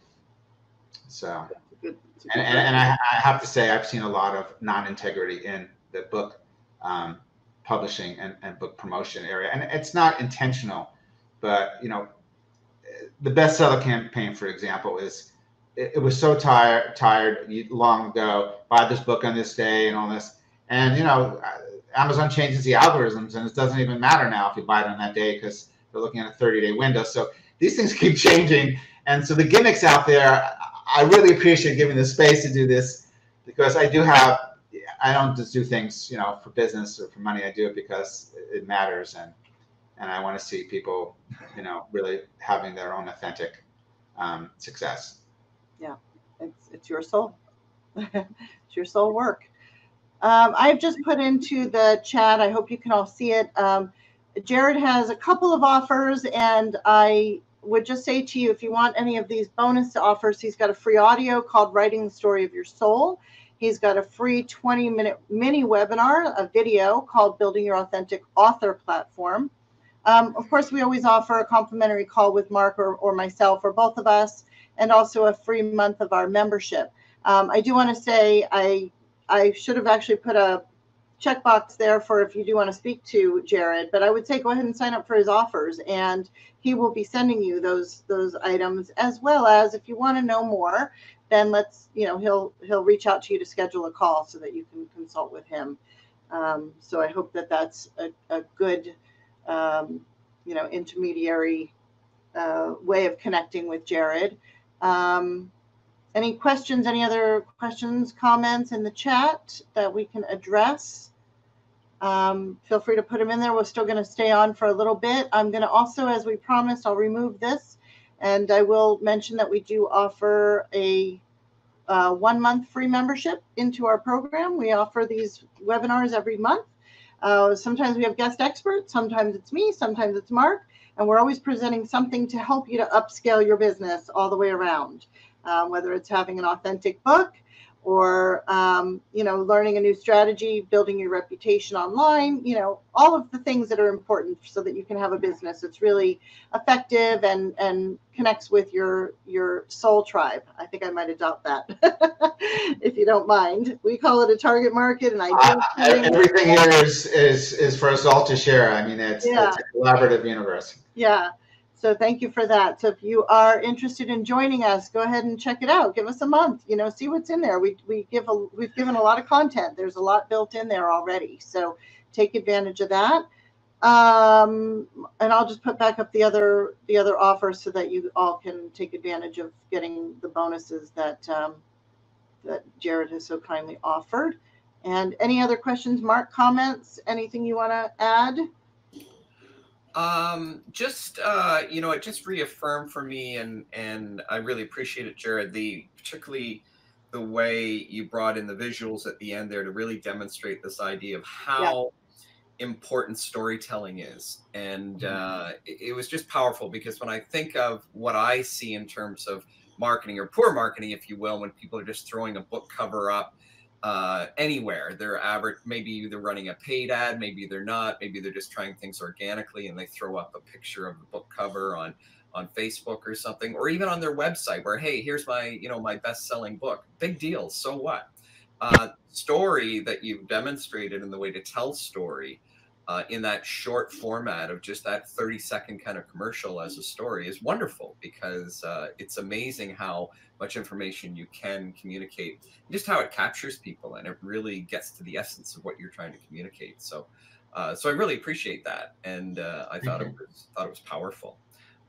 So, and I have to say, I've seen a lot of non-integrity in the book publishing and book promotion area, and it's not intentional, but you know, the bestseller campaign, for example, is it was so tired long ago. Buy this book on this day and all this, and you know, Amazon changes the algorithms, and it doesn't even matter now if you buy it on that day because they're looking at a 30-day window. So these things keep changing, and so the gimmicks out there. I really appreciate giving the space to do this because I don't just do things, you know, for business or for money. I do it because it matters, and I want to see people, you know, really having their own authentic success. Yeah, it's your soul. It's your soul work. I've just put into the chat. I hope you can all see it. Jared has a couple of offers, and I would just say to you, if you want any of these bonus offers, he's got a free audio called Writing the Story of Your Soul. He's got a free 20-minute mini webinar, a video called Building Your Authentic Author Platform. Of course, we always offer a complimentary call with Mark or myself or both of us, and also a free month of our membership. I do want to say I should have actually put a checkbox there for if you do want to speak to Jared, but I would say go ahead and sign up for his offers, and he will be sending you those items, as well as if you want to know more, then he'll reach out to you to schedule a call so that you can consult with him. So I hope that that's a good intermediary way of connecting with Jared. Any questions, any other questions, comments in the chat that we can address? Feel free to put them in there. We're still going to stay on for a little bit. I'm going to also, as we promised, I'll remove this, and I will mention that we do offer a 1-month free membership into our program. We offer these webinars every month. Sometimes we have guest experts, sometimes it's me, sometimes it's Mark, and we're always presenting something to help you to upscale your business all the way around. Whether it's having an authentic book or, learning a new strategy, building your reputation online, all of the things that are important so that you can have a business that's really effective and connects with your soul tribe. I think I might adopt that, if you don't mind. We call it a target market, and everything here is for us all to share. I mean, it's a collaborative universe. Yeah. So thank you for that. So if you are interested in joining us, go ahead and check it out. Give us a month, see what's in there. We've given a lot of content. There's a lot built in there already. So take advantage of that. And I'll just put back up the other offers so that you all can take advantage of getting the bonuses that Jared has so kindly offered. And any other questions, Mark, comments, anything you want to add? It just reaffirmed for me, and I really appreciate it, Jared, particularly the way you brought in the visuals at the end there to really demonstrate this idea of how important storytelling is. And it was just powerful, because when I think of what I see in terms of marketing, or poor marketing, if you will, when people are just throwing a book cover up anywhere, they're average, maybe they're running a paid ad, maybe they're not, maybe they're just trying things organically, and they throw up a picture of the book cover on Facebook or something, or even on their website where, hey, here's my my best-selling book. Big deal. So what? Story that you've demonstrated in the way to tell story in that short format of just that 30-second kind of commercial as a story is wonderful, because it's amazing how much information you can communicate, just how it captures people, and it really gets to the essence of what you're trying to communicate. So I really appreciate that, and I thought it was powerful.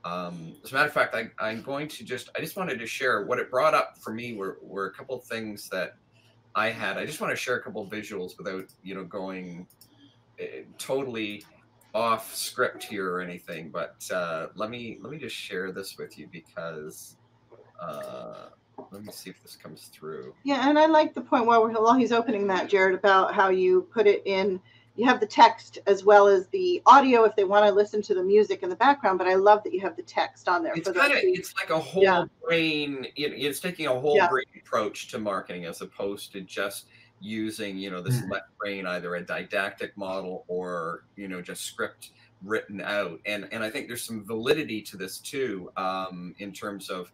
As a matter of fact, I'm going to I just wanted to share what it brought up for me were a couple of things that I had. I just want to share a couple of visuals without going totally off script here or anything, but let me just share this with you, because let me see if this comes through. Yeah, and I like the point while he's opening that, Jared, about how you put it in you have the text as well as the audio if they want to listen to the music in the background. But I love that you have the text on there. It's for kind of, those it's like a whole brain, it's taking a whole brain approach to marketing as opposed to just using, this left brain, either a didactic model or, just script written out. And I think there's some validity to this too, in terms of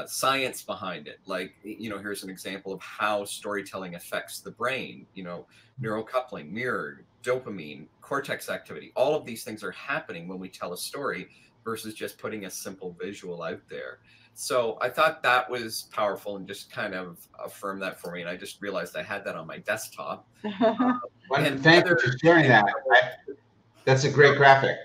science behind it. Like, here's an example of how storytelling affects the brain, neurocoupling, mirror, dopamine, cortex activity. All of these things are happening when we tell a story versus just putting a simple visual out there. So I thought that was powerful and just kind of affirmed that for me. And I just realized I had that on my desktop. And thank you for sharing that. That's a great graphic.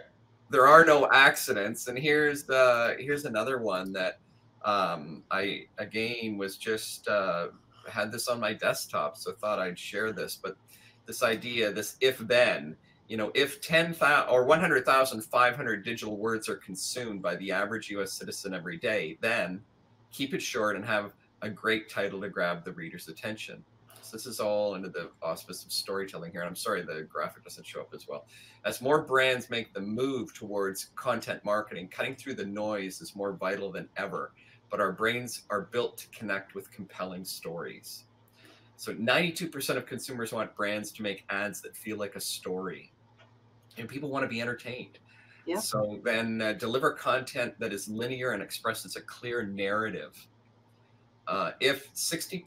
There are no accidents. And here's another one that I, again, was just had this on my desktop, so thought I'd share this. But this idea, this if-then, if 10,000 or 100,500 digital words are consumed by the average U.S. citizen every day, then keep it short and have a great title to grab the reader's attention. So this is all under the auspice of storytelling here. And I'm sorry the graphic doesn't show up as well. As more brands make the move towards content marketing, cutting through the noise is more vital than ever. But our brains are built to connect with compelling stories. So 92% of consumers want brands to make ads that feel like a story. And people want to be entertained. Yeah. So then deliver content that is linear and expresses a clear narrative. If 60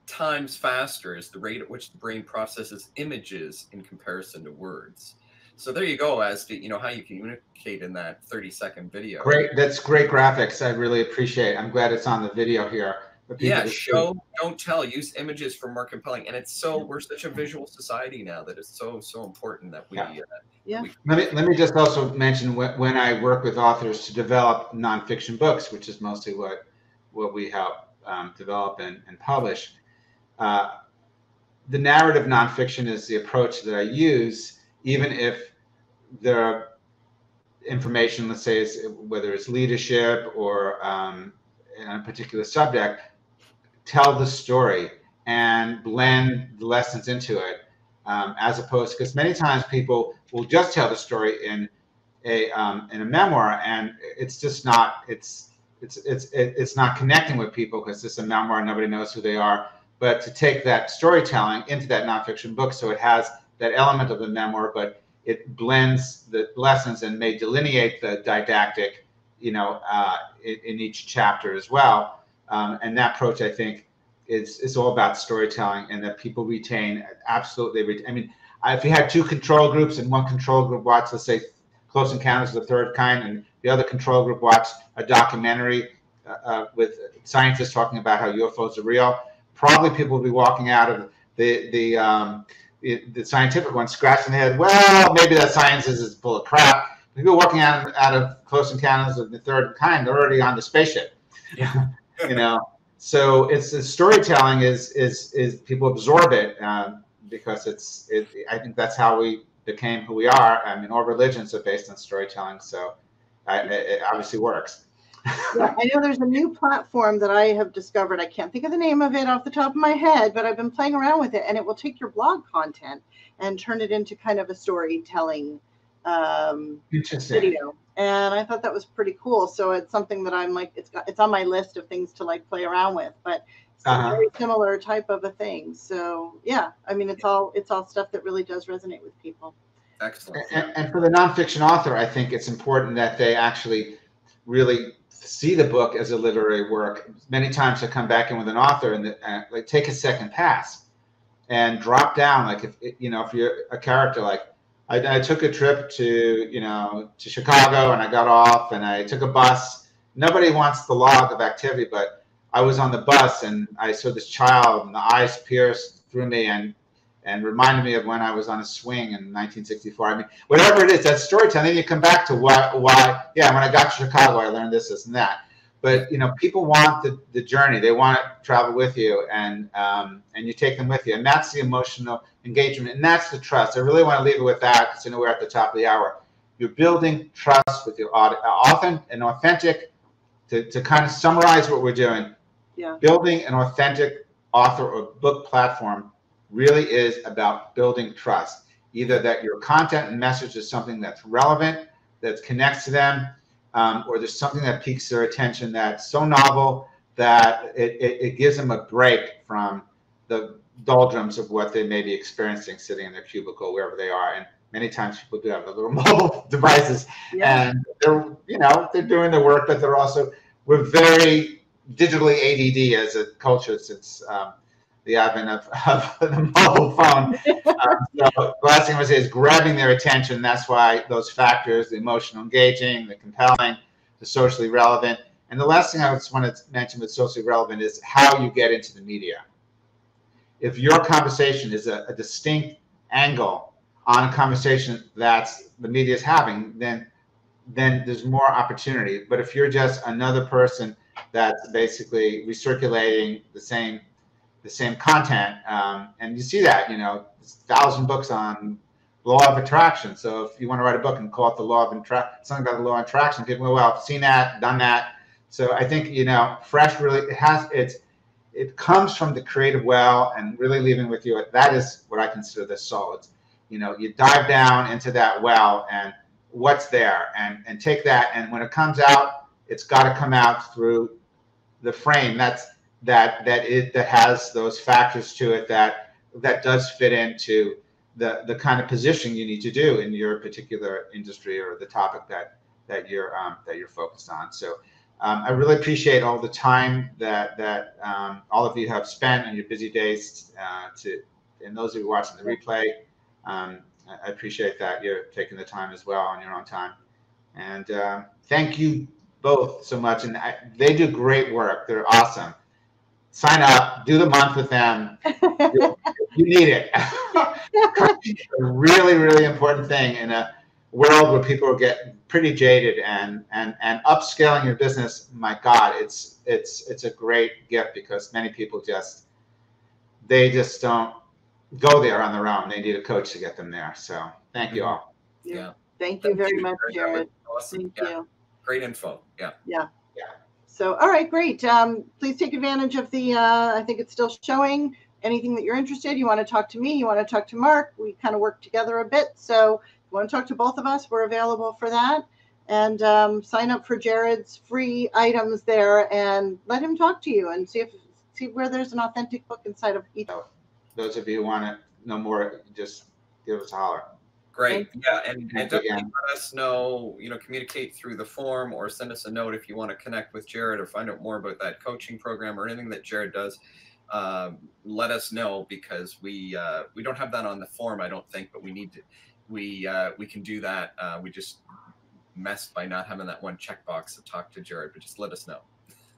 times faster is the rate at which the brain processes images in comparison to words. So there you go, as to how you communicate in that 30-second video. Great, that's great graphics. I really appreciate it. I'm glad it's on the video here. Yeah, show, don't tell. Use images for more compelling. And it's so, we're such a visual society now that it's so important that we. Let me just also mention when I work with authors to develop nonfiction books, which is mostly what we help develop and publish. The narrative nonfiction is the approach that I use, even if the information, let's say, whether it's leadership or in a particular subject, tell the story and blend the lessons into it, as opposed, because many times people will just tell the story in a memoir, and it's just not it's not connecting with people because it's a memoir, nobody knows who they are. But to take that storytelling into that nonfiction book, so it has that element of the memoir, but it blends the lessons and may delineate the didactic, in each chapter as well. And that approach, I think, is all about storytelling, and that people retain absolutely. I mean, if you had two control groups and one control group watched, let's say, Close Encounters of the Third Kind, and the other control group watched a documentary with scientists talking about how UFOs are real, probably people will be walking out of the scientific one scratching their head. Well, maybe that science is full of crap. People walking out of Close Encounters of the Third Kind, they're already on the spaceship. Yeah. So it's storytelling is people absorb it because I think that's how we became who we are. I mean, all religions are based on storytelling, so it obviously works. Yeah, I know there's a new platform that I have discovered. I can't think of the name of it off the top of my head, but I've been playing around with it, and it will take your blog content and turn it into kind of a storytelling video. And I thought that was pretty cool. So it's something that I'm like, it's on my list of things to like play around with, but it's a very similar type of a thing. So yeah, I mean, it's all stuff that really does resonate with people. Excellent. And for the nonfiction author, I think it's important that they actually really see the book as a literary work. Many times I come back in with an author and like take a second pass and drop down. Like if you're a character, like I took a trip to Chicago, and I got off and I took a bus. Nobody wants the log of activity, but I was on the bus and I saw this child and the eyes pierced through me and reminded me of when I was on a swing in 1964. I mean, whatever it is, that's storytelling. Then you come back to why, yeah, when I got to Chicago, I learned this and that. But, people want the journey. They want to travel with you, and you take them with you. And that's the emotional engagement, and that's the trust. I really want to leave it with that, because we're at the top of the hour. You're building trust with your often and authentic, to kind of summarize what we're doing. Yeah. Building an authentic author or book platform really is about building trust. Either that your content and message is something that's relevant, that connects to them, or there's something that piques their attention that's so novel that it gives them a break from the doldrums of what they may be experiencing sitting in their cubicle, wherever they are. And many times people do have the little mobile devices, and they're, they're doing their work, but we're very digitally ADD as a culture since the advent of the mobile phone. So the last thing I would say is grabbing their attention. That's why those factors, the emotional engaging, the compelling, the socially relevant. And the last thing I just want to mention with socially relevant is how you get into the media. If your conversation is a distinct angle on a conversation that's the media is having, then there's more opportunity. But if you're just another person that's basically recirculating the same content, and you see that, 1,000 books on law of attraction. So if you want to write a book and call it the law of attraction, something about the law of attraction, people go, well, I've seen that, done that. So I think, fresh really, it comes from the creative well and really leaving with you. That is what I consider the soul. It's, you dive down into that well and what's there, and take that. And when it comes out, it's got to come out through the frame that has those factors to it that does fit into the kind of positioning you need to do in your particular industry or the topic that you're focused on. So I really appreciate all the time that all of you have spent on your busy days and those of you watching the replay. I appreciate that you're taking the time as well on your own time. And thank you both so much. And they do great work. They're awesome. Sign up, do the month with them. You need it. It's a really, really important thing in a world where people get pretty jaded, and upscaling your business. My God, it's a great gift, because many people just don't go there on their own. They need a coach to get them there. So thank you all. Yeah. Thank you very much, Jared. Awesome. Thank you. Great info. Yeah. Yeah. So, all right, great. Please take advantage of the, I think it's still showing. Anything that you're interested, you want to talk to me, you want to talk to Mark, we kind of work together a bit. So if you want to talk to both of us, we're available for that. And sign up for Jared's free items there and let him talk to you and see where there's an authentic book inside of each. Those of you who want to know more, just give us a holler. Great. Yeah. And definitely let us know, communicate through the form or send us a note if you want to connect with Jared or find out more about that coaching program or anything that Jared does. Let us know, because we don't have that on the form, I don't think, but we need to, we can do that. We just messed by not having that one checkbox to talk to Jared, but just let us know.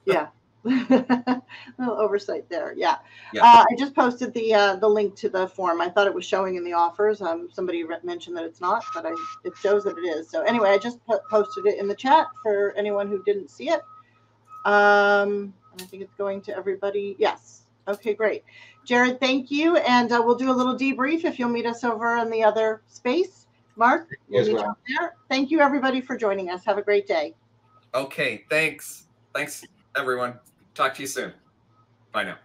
Yeah. A little oversight there. Yeah. I just posted the link to the form. I thought it was showing in the offers. Somebody mentioned that it's not, but it shows that it is. So anyway, I just posted it in the chat for anyone who didn't see it. I think it's going to everybody. Yes. Okay, great. Jared, thank you. And we'll do a little debrief if you'll meet us over in the other space. Mark, we'll meet you up there. Thank you, everybody, for joining us. Have a great day. Okay, thanks. Thanks, everyone. Talk to you soon. Bye now.